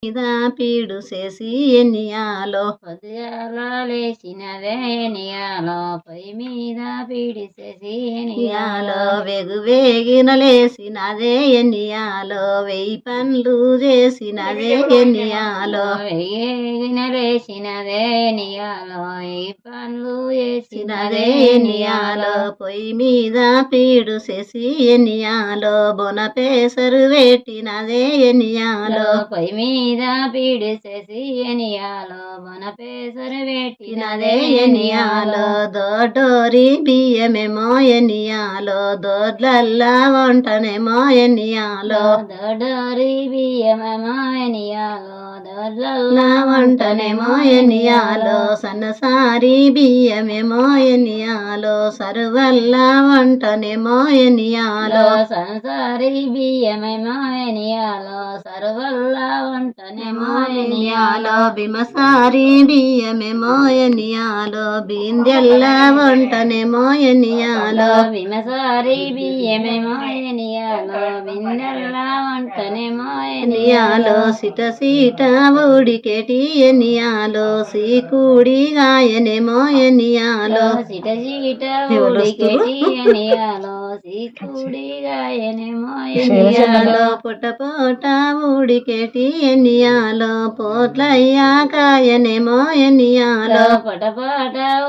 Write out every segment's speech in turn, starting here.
మీద పీడు చేసి ఎన్నియాలో పొద్దుగాల లేచినదే ఎనియాలో పొయ్యి మీద పీడిసేసి ఎనియాలో వెగు వేగిన లేసినదే ఎన్నియాలో 1000 పనులు చేసినదే ఎన్నియాలో వేగిన లేచినదే ఎనియాలో 1000 పనులు చేసినదే ఎన్నియాలో పొయ్యి మీద పీడు చేసి ఎన్నియాలో బొనపేసరు పెట్టినదే ఎన్నియాలో పొయ్యి మీద పీడిసేసి ఎనియాలో బొనపేసరు పెట్టినదే ఎన్నియాలో దొడ్డోరి బియ్యమేమో ఎన్నియాలో దొడ్లల్లా వంటనేమో ఎన్నియాలో దొడ్డోరి బియ్యమేమో ఎనియాలో దొడ్లల్లా వంటనేమో ఎన్నియాలో సన్నసారి బియ్యమేమో ఎన్నియాలో సరువల్లా వంటనేమో ఎన్నియాలో సంసారి బియ్యమేమో ఎనియాలో సరువల్లా వంటనేమో ఎన్నియాలో బిమసారి బియ్యమేమో ఎన్నియాలో బిందెల్లా వంటనేమో ఎన్నియాలో బిమసారి బియ్యమేమో ఎనియాలో బిందెల్లా వంటనేమో ఎన్నియాలో సిట ఉడికేటి ఎన్నియాలో సీకుడి గాయనేమో ఎన్నియాలో సిట ఉడికేటి ఎనియాలో సీకుడి గాయనేమో ఎన్నియాలో పొట్ట ఉడికేటి ఎన్నియాలో పోట్లయ్యా కాయనేమో ఎన్నియాలో పొట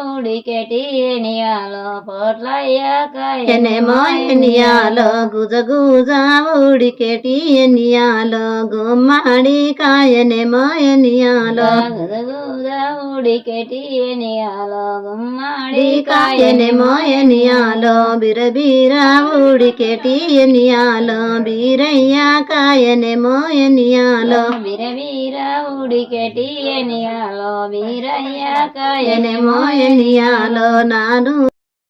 ఉడికేటి ఎనియాలో పోట్లయ్యా కాయనేమో ఎన్నియాలో గుజగుజ ఉడికేటి ఎన్నియాలో గుమ్మడి కాయనేమో ఎన్నియాలో గుజగుజ ఉడికేటి ఎనియాలో గుమ్మడి కాయనేమో ఎన్నియాలో బిరబీర ఉడికేటి ఎన్నియాలో బీరయ్య కాయనేమో ఎన్నియాలో బిరబీర ఉడికేటి ఎనియాలో బీరయ్య కాయనేమో ఎన్నియాలో నాను